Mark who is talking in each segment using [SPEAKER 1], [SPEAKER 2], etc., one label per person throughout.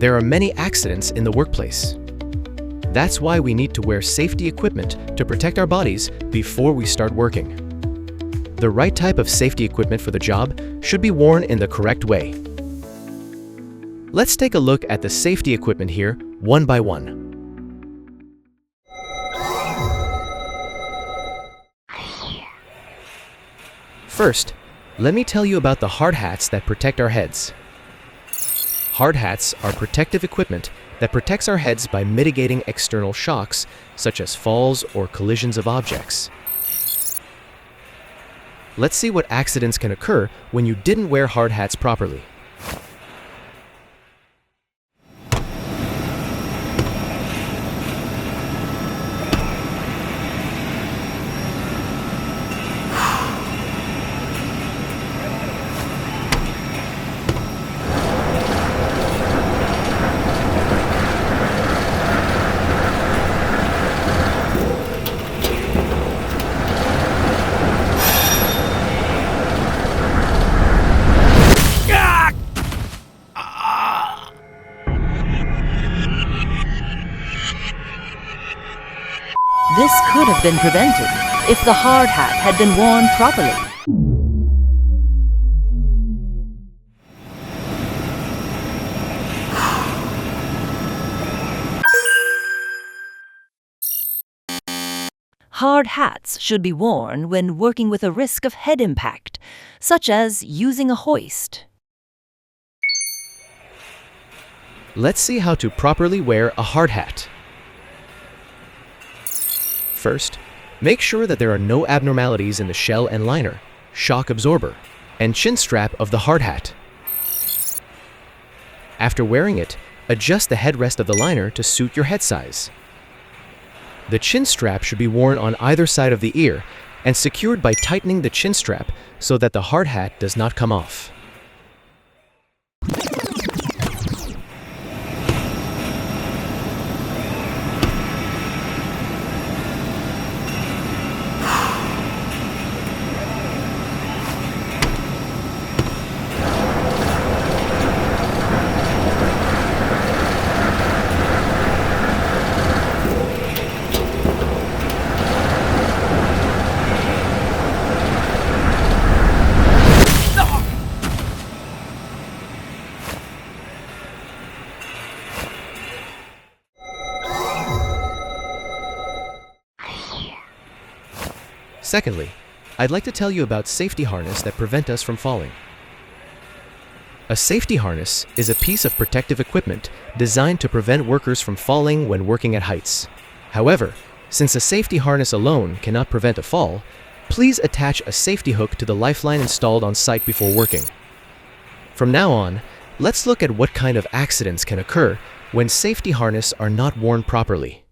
[SPEAKER 1] there are many accidents in the workplace. That's why we need to wear safety equipment to protect our bodies before we start working. The right type of safety equipment for the job should be worn in the correct way. Let's take a look at the safety equipment here, one by one. First, let me tell you about the hard hats that protect our heads. Hard hats are protective equipment that protects our heads by mitigating external shocks, such as falls or collisions of objects. Let's see what accidents can occur when you didn't wear hard hats properly.
[SPEAKER 2] This could have been prevented if the hard hat had been worn properly. Hard hats should be worn when working with a risk of head impact, such as using a hoist.
[SPEAKER 1] Let's see how to properly wear a hard hat. First, make sure that there are no abnormalities in the shell and liner, shock absorber, and chin strap of the hard hat. After wearing it, adjust the headrest of the liner to suit your head size. The chin strap should be worn on either side of the ear and secured by tightening the chin strap so that the hard hat does not come off. Secondly, I'd like to tell you about safety harness that prevent us from falling. A safety harness is a piece of protective equipment designed to prevent workers from falling when working at heights. However, since a safety harness alone cannot prevent a fall, please attach a safety hook to the lifeline installed on site before working. From now on, let's look at what kind of accidents can occur when safety harness are not worn properly.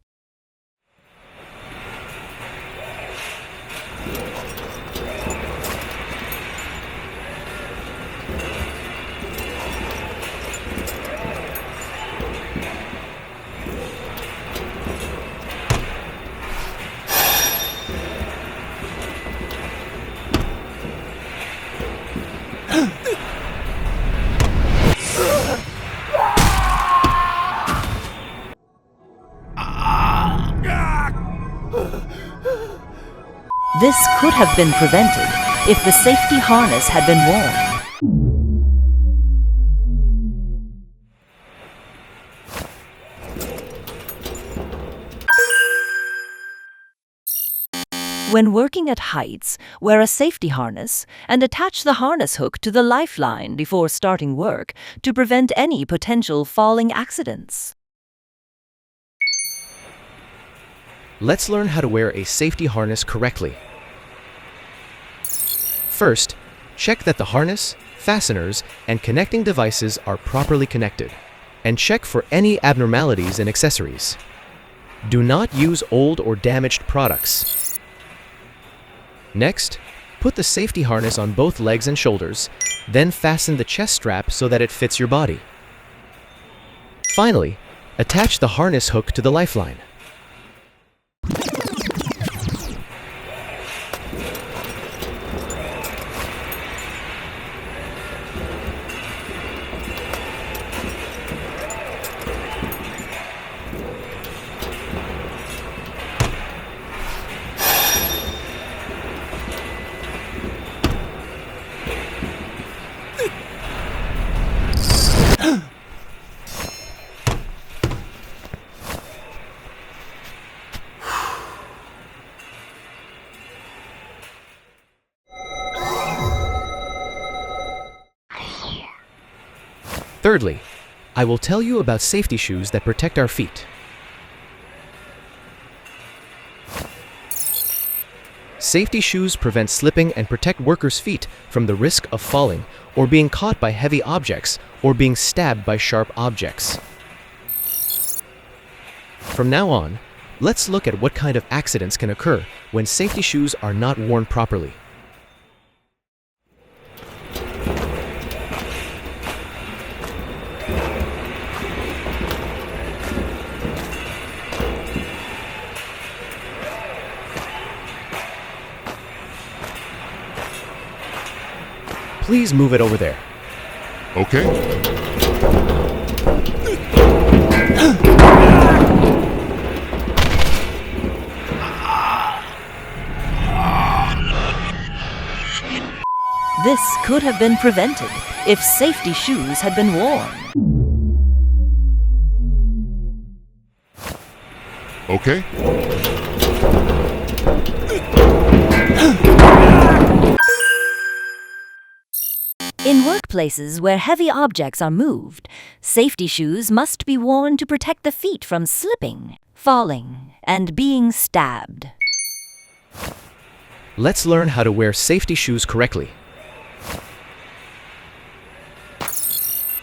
[SPEAKER 2] This could have been prevented if the safety harness had been worn. When working at heights, wear a safety harness and attach the harness hook to the lifeline before starting work to prevent any potential falling accidents.
[SPEAKER 1] Let's learn how to wear a safety harness correctly. First, check that the harness, fasteners, and connecting devices are properly connected, and check for any abnormalities in accessories. Do not use old or damaged products. Next, put the safety harness on both legs and shoulders, then fasten the chest strap so that it fits your body. Finally, attach the harness hook to the lifeline. Thirdly, I will tell you about safety shoes that protect our feet. Safety shoes prevent slipping and protect workers' feet from the risk of falling or being caught by heavy objects or being stabbed by sharp objects. From now on, let's look at what kind of accidents can occur when safety shoes are not worn properly. Please move it over there.
[SPEAKER 3] Okay.
[SPEAKER 2] This could have been prevented if safety shoes had been worn.
[SPEAKER 3] Okay.
[SPEAKER 2] In workplaces where heavy objects are moved, safety shoes must be worn to protect the feet from slipping, falling, and being stabbed.
[SPEAKER 1] Let's learn how to wear safety shoes correctly.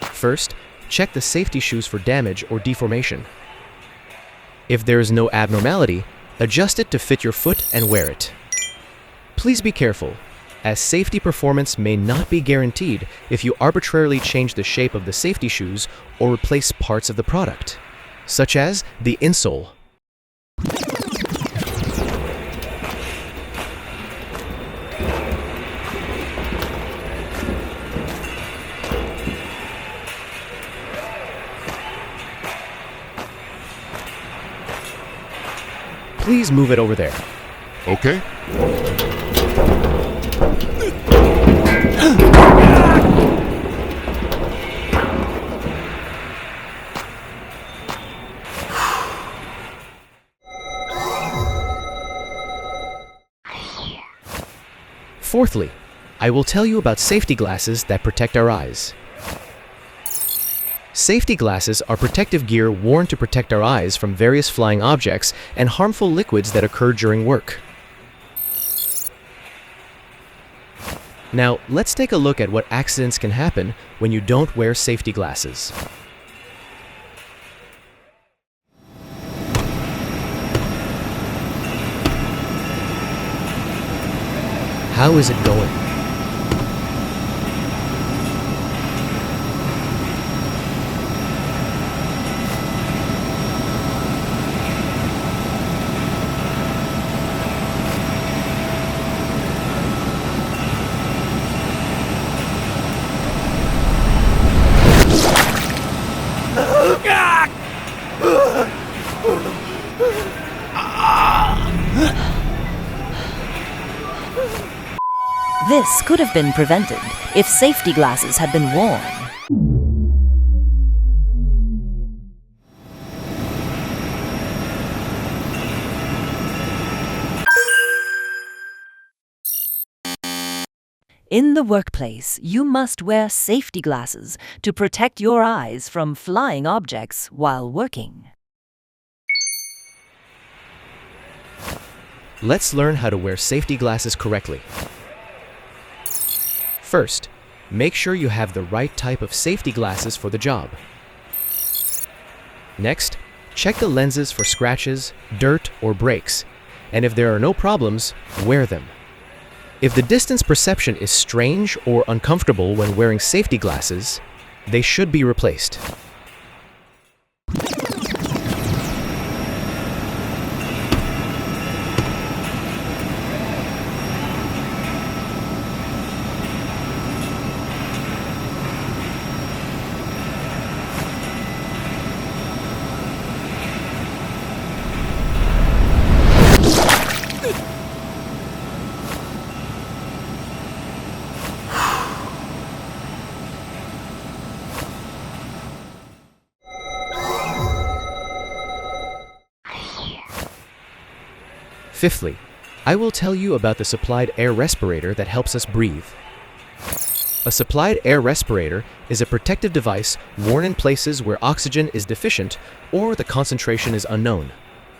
[SPEAKER 1] First, check the safety shoes for damage or deformation. If there is no abnormality, adjust it to fit your foot and wear it. Please be careful, as safety performance may not be guaranteed if you arbitrarily change the shape of the safety shoes or replace parts of the product, such as the insole. Please move it over there.
[SPEAKER 3] Okay.
[SPEAKER 1] Fourthly, I will tell you about safety glasses that protect our eyes. Safety glasses are protective gear worn to protect our eyes from various flying objects and harmful liquids that occur during work. Now, let's take a look at what accidents can happen when you don't wear safety glasses. How is it going?
[SPEAKER 2] This could have been prevented if safety glasses had been worn. In the workplace, you must wear safety glasses to protect your eyes from flying objects while working.
[SPEAKER 1] Let's learn how to wear safety glasses correctly. First, make sure you have the right type of safety glasses for the job. Next, check the lenses for scratches, dirt, or breaks, and if there are no problems, wear them. If the distance perception is strange or uncomfortable when wearing safety glasses, they should be replaced. Fifthly, I will tell you about the supplied air respirator that helps us breathe. A supplied air respirator is a protective device worn in places where oxygen is deficient or the concentration is unknown,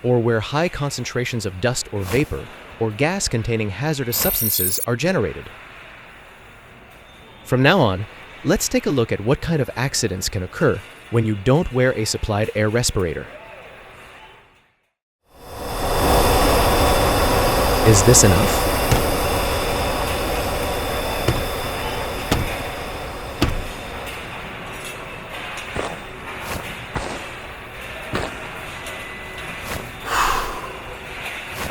[SPEAKER 1] or where high concentrations of dust or vapor or gas containing hazardous substances are generated. From now on, let's take a look at what kind of accidents can occur when you don't wear a supplied air respirator. Is this enough?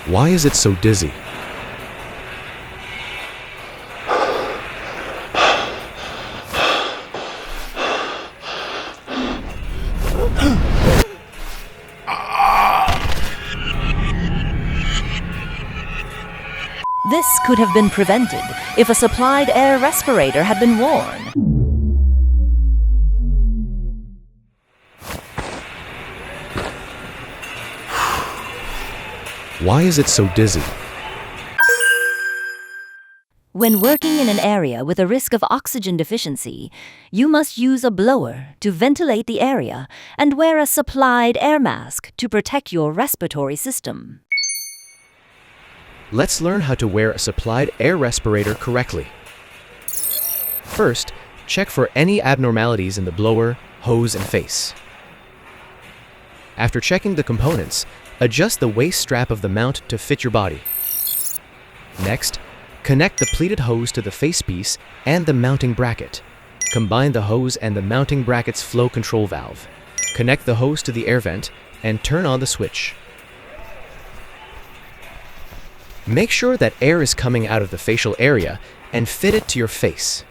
[SPEAKER 1] Why is it so dizzy?
[SPEAKER 2] This could have been prevented if a supplied air respirator had been worn.
[SPEAKER 1] Why is it so dizzy?
[SPEAKER 2] When working in an area with a risk of oxygen deficiency, you must use a blower to ventilate the area and wear a supplied air mask to protect your respiratory system.
[SPEAKER 1] Let's learn how to wear a supplied air respirator correctly. First, check for any abnormalities in the blower, hose, and face. After checking the components, adjust the waist strap of the mount to fit your body. Next, connect the pleated hose to the facepiece and the mounting bracket. Combine the hose and the mounting bracket's flow control valve. Connect the hose to the air vent and turn on the switch. Make sure that air is coming out of the facial area and fit it to your face.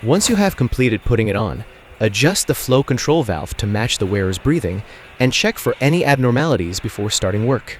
[SPEAKER 1] Once you have completed putting it on, adjust the flow control valve to match the wearer's breathing and check for any abnormalities before starting work.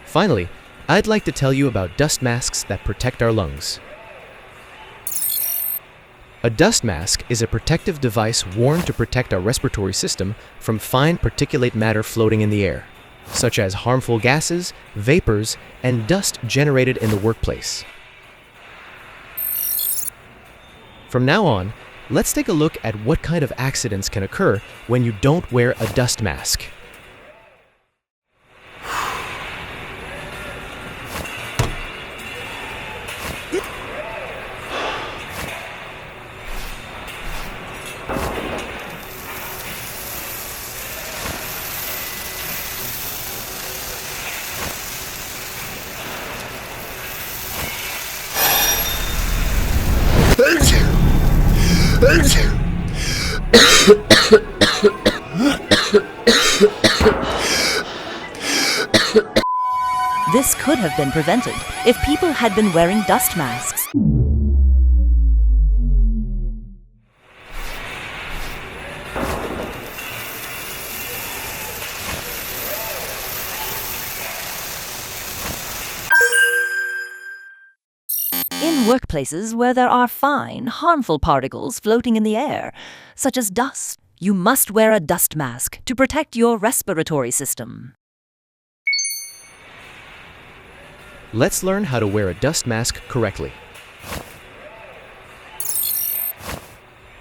[SPEAKER 1] Finally, I'd like to tell you about dust masks that protect our lungs. A dust mask is a protective device worn to protect our respiratory system from fine particulate matter floating in the air, such as harmful gases, vapors, and dust generated in the workplace. From now on, let's take a look at what kind of accidents can occur when you don't wear a dust mask.
[SPEAKER 2] This could have been prevented if people had been wearing dust masks. In workplaces where there are fine, harmful particles floating in the air, such as dust, you must wear a dust mask to protect your respiratory system.
[SPEAKER 1] Let's learn how to wear a dust mask correctly.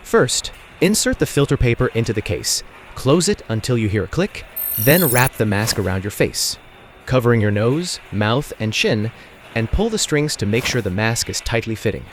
[SPEAKER 1] First, insert the filter paper into the case. Close it until you hear a click, then wrap the mask around your face, covering your nose, mouth, and chin, and pull the strings to make sure the mask is tightly fitting.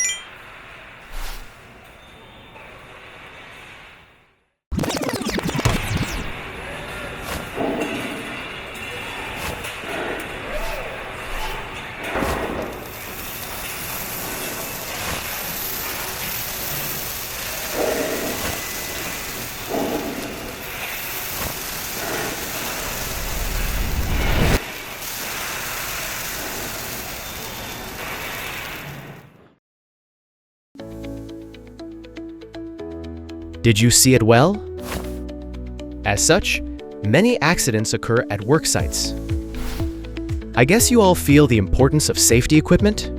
[SPEAKER 1] Did you see it well? As such, many accidents occur at work sites. I guess you all feel the importance of safety equipment?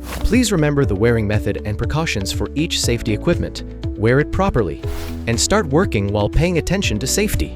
[SPEAKER 1] Please remember the wearing method and precautions for each safety equipment, wear it properly, and start working while paying attention to safety.